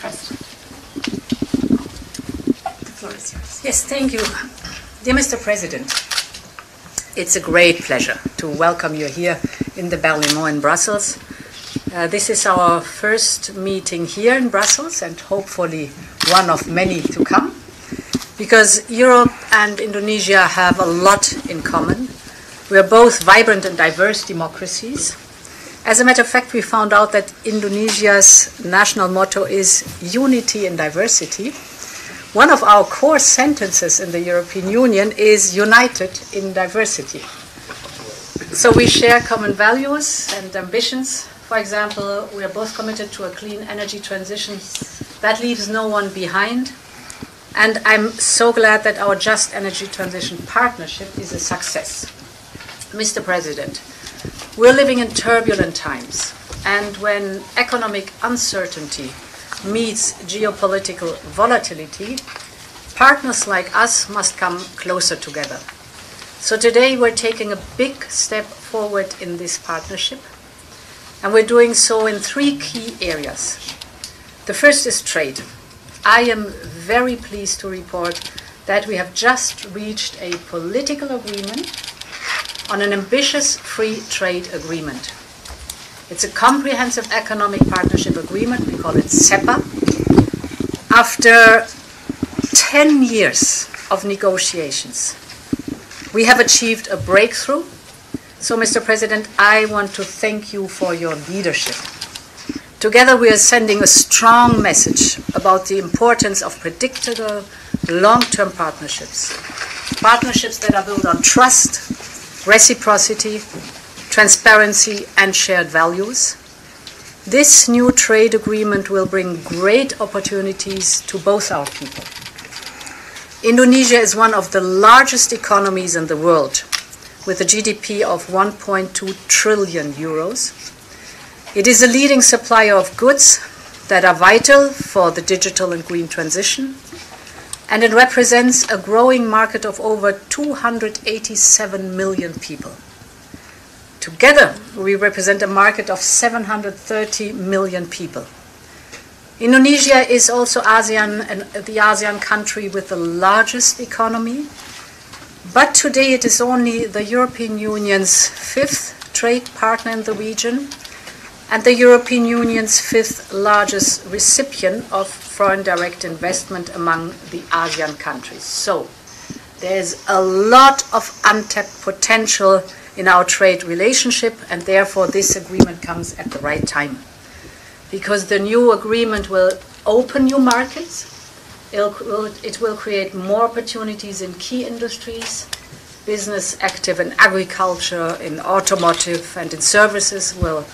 President. The floor is yours. Yes, thank you. Dear Mr. President, it's a great pleasure to welcome you here in the Berlaymont in Brussels. This is our first meeting here in Brussels and hopefully one of many to come, because Europe and Indonesia have a lot in common. We are both vibrant and diverse democracies. As a matter of fact, we found out that Indonesia's national motto is unity in diversity. One of our core sentences in the European Union is united in diversity. So we share common values and ambitions. For example, we are both committed to a clean energy transition that leaves no one behind. And I'm so glad that our Just Energy Transition Partnership is a success. Mr. President, we're living in turbulent times, and when economic uncertainty meets geopolitical volatility, partners like us must come closer together. So today we're taking a big step forward in this partnership, and we're doing so in 3 key areas. The first is trade. I am very pleased to report that we have just reached a political agreement on an ambitious free trade agreement. It's a comprehensive economic partnership agreement, we call it CEPA. After 10 years of negotiations, we have achieved a breakthrough. So, Mr. President, I want to thank you for your leadership. Together we are sending a strong message about the importance of predictable, long-term partnerships. Partnerships that are built on trust, reciprocity, transparency, and shared values. This new trade agreement will bring great opportunities to both our people. Indonesia is one of the largest economies in the world, with a GDP of 1.2 trillion euros. It is a leading supplier of goods that are vital for the digital and green transition, and it represents a growing market of over 287 million people. Together, we represent a market of 730 million people. Indonesia is also the ASEAN country with the largest economy, but today it is only the European Union's 5th trade partner in the region and the European Union's 5th largest recipient of foreign direct investment among the ASEAN countries. So there's a lot of untapped potential in our trade relationship, and therefore this agreement comes at the right time. Because the new agreement will open new markets, it will create more opportunities in key industries, business active in agriculture, in automotive, and in services will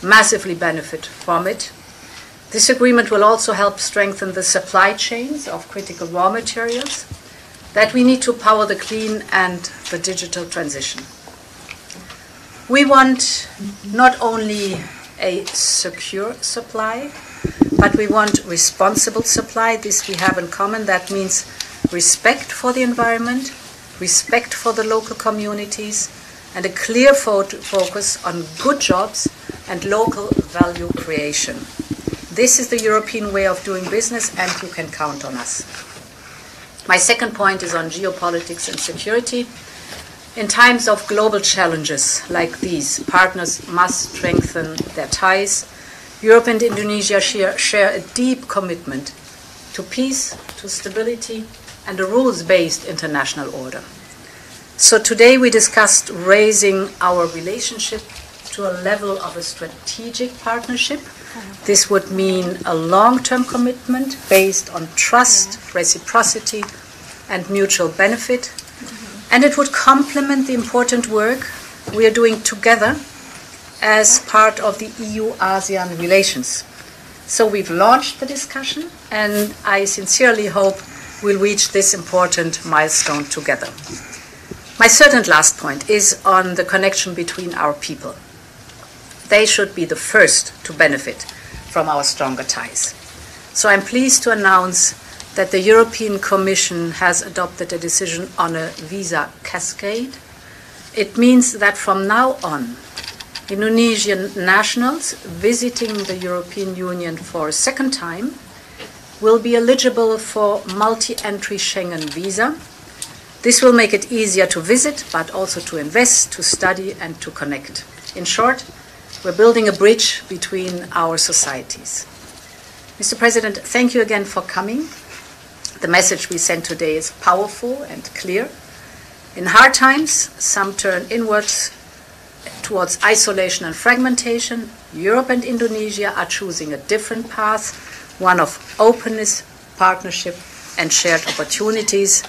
massively benefit from it. This agreement will also help strengthen the supply chains of critical raw materials that we need to power the clean and the digital transition. We want not only a secure supply, but we want responsible supply. This we have in common. That means respect for the environment, respect for the local communities, and a clear focus on good jobs and local value creation. This is the European way of doing business, and you can count on us. My second point is on geopolitics and security. In times of global challenges like these, partners must strengthen their ties. Europe and Indonesia share a deep commitment to peace, to stability, and a rules-based international order. So today we discussed raising our relationship to a level of a strategic partnership. This would mean a long-term commitment based on trust, reciprocity, and mutual benefit. And it would complement the important work we are doing together as part of the EU-ASEAN relations. So we've launched the discussion, and I sincerely hope we'll reach this important milestone together. My third and last point is on the connection between our people. They should be the first to benefit from our stronger ties. So I'm pleased to announce that the European Commission has adopted a decision on a visa cascade. It means that from now on, Indonesian nationals visiting the European Union for a second time will be eligible for multi-entry Schengen visa. This will make it easier to visit, but also to invest, to study, and to connect. In short, we're building a bridge between our societies. Mr. President, thank you again for coming. The message we sent today is powerful and clear. In hard times, some turn inwards towards isolation and fragmentation. Europe and Indonesia are choosing a different path, one of openness, partnership, and shared opportunities.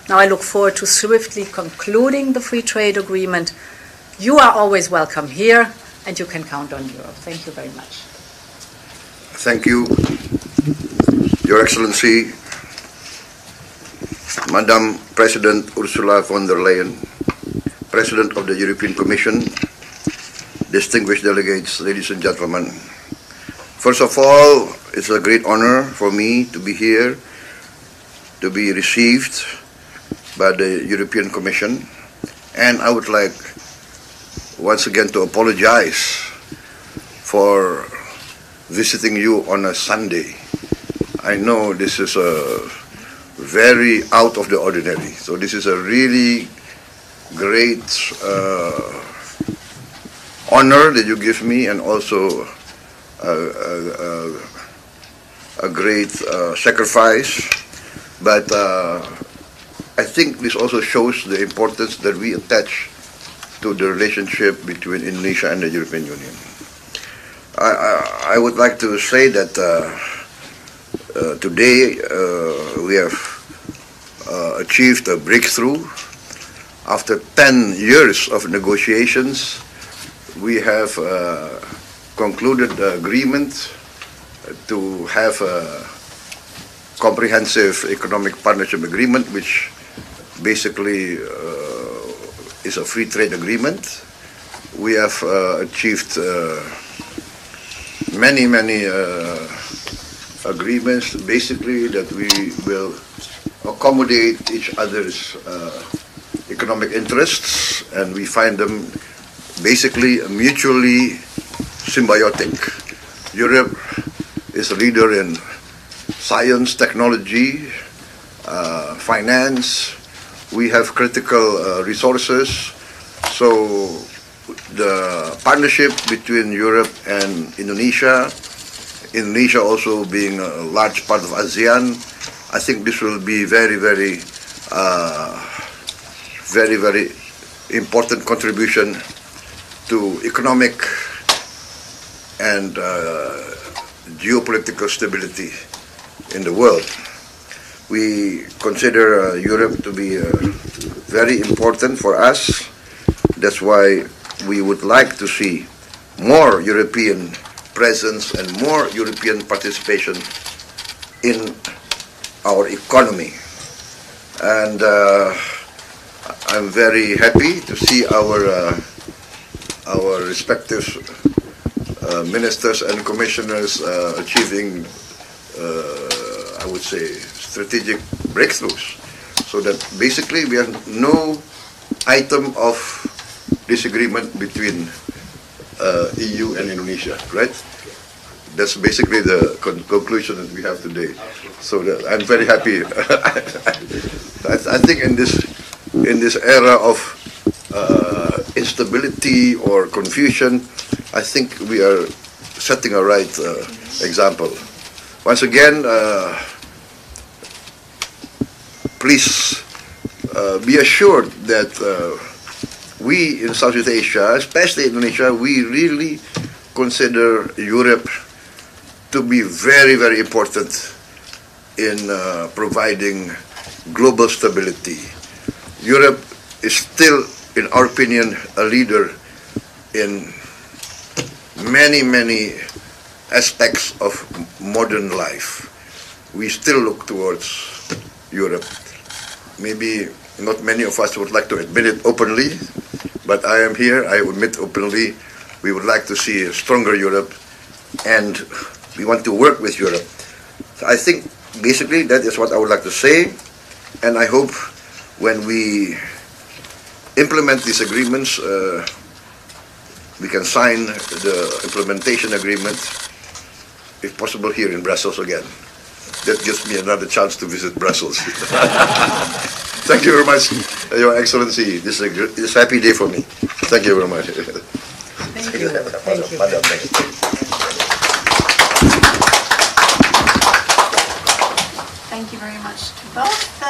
Now I look forward to swiftly concluding the free trade agreement. You are always welcome here, and you can count on Europe. Thank you very much. Thank you, Your Excellency, Madam President Ursula von der Leyen, President of the European Commission, distinguished delegates, ladies and gentlemen. First of all, it's a great honor for me to be here, to be received by the European Commission, and I would like once again to apologize for visiting you on a Sunday. I know this is a very out of the ordinary, so this is a really great honor that you give me, and also a great sacrifice, but I think this also shows the importance that we attach to the relationship between Indonesia and the European Union. I would like to say that today we have achieved a breakthrough. After 10 years of negotiations, we have concluded the agreement to have a comprehensive economic partnership agreement, which basically is a free trade agreement. We have achieved many agreements, basically that we will accommodate each other's economic interests, and we find them basically mutually symbiotic. Europe is a leader in science, technology, finance. We have critical resources, so the partnership between Europe and Indonesia, Indonesia also being a large part of ASEAN, I think this will be very important contribution to economic and geopolitical stability in the world. We consider Europe to be very important for us. That's why we would like to see more European presence and more European participation in our economy. And I'm very happy to see our respective ministers and commissioners achieving, I would say, strategic breakthroughs, so that basically we have no item of disagreement between EU and Indonesia, right? That's basically the conclusion that we have today. So I'm very happy. I think in this era of instability or confusion, I think we are setting a right example. Once again, please be assured that we in Southeast Asia, especially Indonesia, we really consider Europe to be very important in providing global stability. Europe is still, in our opinion, a leader in many aspects of modern life. We still look towards Europe. Maybe not many of us would like to admit it openly, but I am here, I admit openly, we would like to see a stronger Europe, and we want to work with Europe. So I think basically that is what I would like to say, and I hope when we implement these agreements, we can sign the implementation agreement, if possible, here in Brussels again. That gives me another chance to visit Brussels. Thank you very much, Your Excellency. This is a happy day for me. Thank you very much. Thank you. Thank you. Madam, thank you. Thank you very much to both.